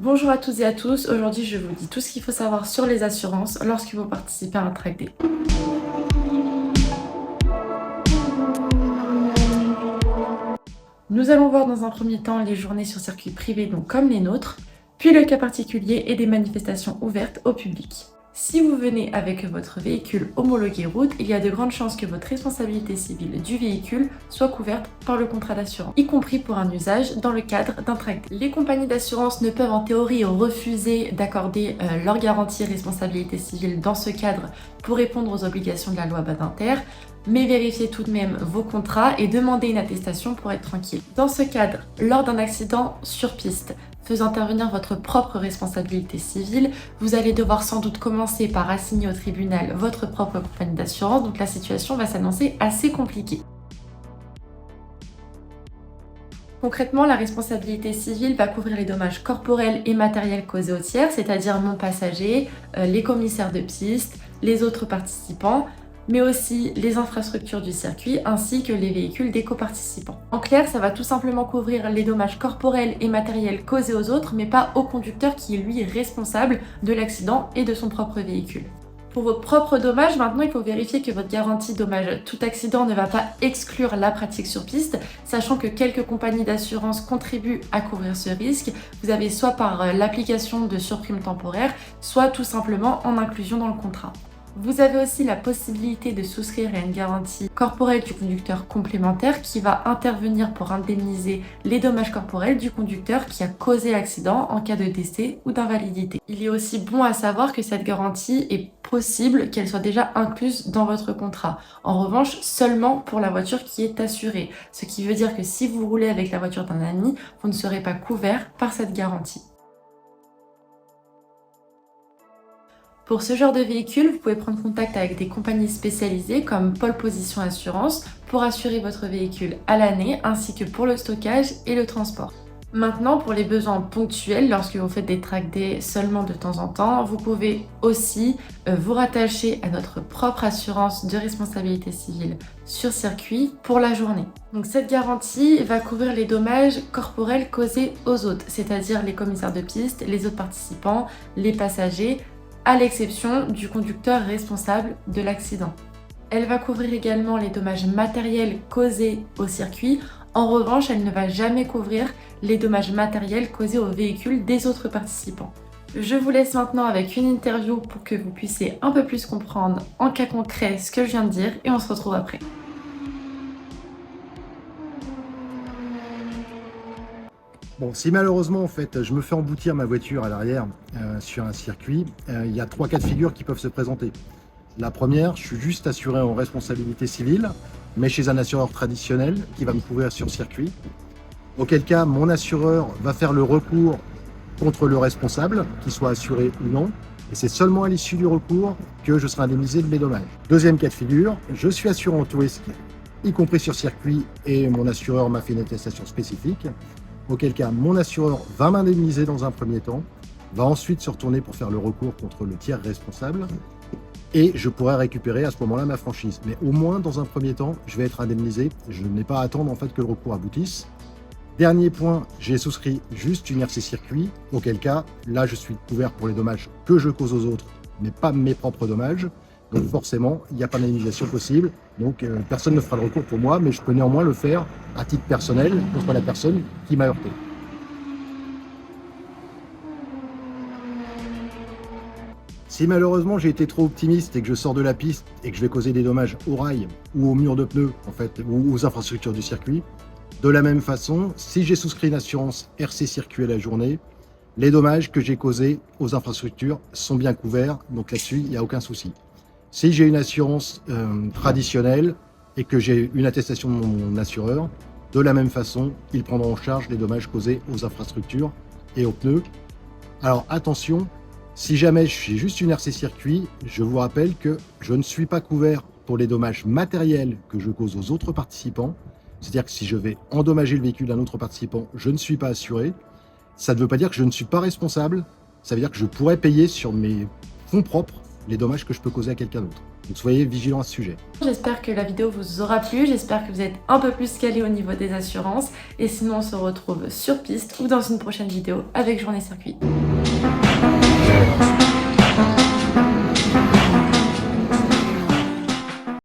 Bonjour à toutes et à tous, aujourd'hui je vous dis tout ce qu'il faut savoir sur les assurances lorsque vous participez à un track day. Nous allons voir dans un premier temps les journées sur circuit privé, donc comme les nôtres, puis le cas particulier et des manifestations ouvertes au public. Si vous venez avec votre véhicule homologué route, il y a de grandes chances que votre responsabilité civile du véhicule soit couverte par le contrat d'assurance, y compris pour un usage dans le cadre d'un track day. Les compagnies d'assurance ne peuvent en théorie refuser d'accorder leur garantie responsabilité civile dans ce cadre pour répondre aux obligations de la loi Badinter, mais vérifiez tout de même vos contrats et demandez une attestation pour être tranquille. Dans ce cadre, lors d'un accident sur piste, faisant intervenir votre propre responsabilité civile, vous allez devoir sans doute commencer par assigner au tribunal votre propre compagnie d'assurance, donc la situation va s'annoncer assez compliquée. Concrètement, la responsabilité civile va couvrir les dommages corporels et matériels causés aux tiers, c'est-à-dire mon passager, les commissaires de piste, les autres participants, mais aussi les infrastructures du circuit ainsi que les véhicules des coparticipants. En clair, ça va tout simplement couvrir les dommages corporels et matériels causés aux autres, mais pas au conducteur qui est lui responsable de l'accident et de son propre véhicule. Pour vos propres dommages, maintenant, il faut vérifier que votre garantie dommage tout accident ne va pas exclure la pratique sur piste, sachant que quelques compagnies d'assurance contribuent à couvrir ce risque. Vous avez soit par l'application de surprime temporaire, soit tout simplement en inclusion dans le contrat. Vous avez aussi la possibilité de souscrire à une garantie corporelle du conducteur complémentaire qui va intervenir pour indemniser les dommages corporels du conducteur qui a causé l'accident en cas de décès ou d'invalidité. Il est aussi bon à savoir que cette garantie est possible qu'elle soit déjà incluse dans votre contrat. En revanche, seulement pour la voiture qui est assurée. Ce qui veut dire que si vous roulez avec la voiture d'un ami, vous ne serez pas couvert par cette garantie. Pour ce genre de véhicule, vous pouvez prendre contact avec des compagnies spécialisées comme Pole Position Assurance pour assurer votre véhicule à l'année ainsi que pour le stockage et le transport. Maintenant, pour les besoins ponctuels, lorsque vous faites des track days seulement de temps en temps, vous pouvez aussi vous rattacher à notre propre assurance de responsabilité civile sur circuit pour la journée. Donc cette garantie va couvrir les dommages corporels causés aux autres, c'est-à-dire les commissaires de piste, les autres participants, les passagers, à l'exception du conducteur responsable de l'accident. Elle va couvrir également les dommages matériels causés au circuit. En revanche, elle ne va jamais couvrir les dommages matériels causés au véhicule des autres participants. Je vous laisse maintenant avec une interview pour que vous puissiez un peu plus comprendre en cas concret ce que je viens de dire et on se retrouve après. Bon, si malheureusement, en fait, je me fais emboutir ma voiture à l'arrière sur un circuit, il y a trois cas de figure qui peuvent se présenter. La première, je suis juste assuré en responsabilité civile, mais chez un assureur traditionnel qui va me couvrir sur circuit. Auquel cas, mon assureur va faire le recours contre le responsable, qu'il soit assuré ou non, et c'est seulement à l'issue du recours que je serai indemnisé de mes dommages. Deuxième cas de figure, je suis assuré en tout risque, y compris sur circuit, et mon assureur m'a fait une attestation spécifique. Auquel cas, mon assureur va m'indemniser dans un premier temps, va ensuite se retourner pour faire le recours contre le tiers responsable, et je pourrai récupérer à ce moment-là ma franchise. Mais au moins, dans un premier temps, je vais être indemnisé. Je n'ai pas à attendre en fait que le recours aboutisse. Dernier point, j'ai souscrit juste une RC circuit, auquel cas, là, je suis couvert pour les dommages que je cause aux autres, mais pas mes propres dommages. Donc forcément, il n'y a pas d'indemnisation possible. Donc personne ne fera le recours pour moi, mais je peux néanmoins le faire à titre personnel contre la personne qui m'a heurté. Si malheureusement j'ai été trop optimiste et que je sors de la piste et que je vais causer des dommages au rail ou aux murs de pneus, en fait, ou aux infrastructures du circuit, de la même façon, si j'ai souscrit une assurance RC circuit à la journée, les dommages que j'ai causés aux infrastructures sont bien couverts, donc là-dessus, il n'y a aucun souci. Si j'ai une assurance traditionnelle et que j'ai une attestation de mon assureur, de la même façon, ils prendront en charge les dommages causés aux infrastructures et aux pneus. Alors attention, si jamais j'ai juste une RC circuit, je vous rappelle que je ne suis pas couvert pour les dommages matériels que je cause aux autres participants. C'est-à-dire que si je vais endommager le véhicule d'un autre participant, je ne suis pas assuré. Ça ne veut pas dire que je ne suis pas responsable, ça veut dire que je pourrais payer sur mes fonds propres les dommages que je peux causer à quelqu'un d'autre. Donc soyez vigilants à ce sujet. J'espère que la vidéo vous aura plu, j'espère que vous êtes un peu plus calé au niveau des assurances. Et sinon on se retrouve sur piste ou dans une prochaine vidéo avec Journée Circuit.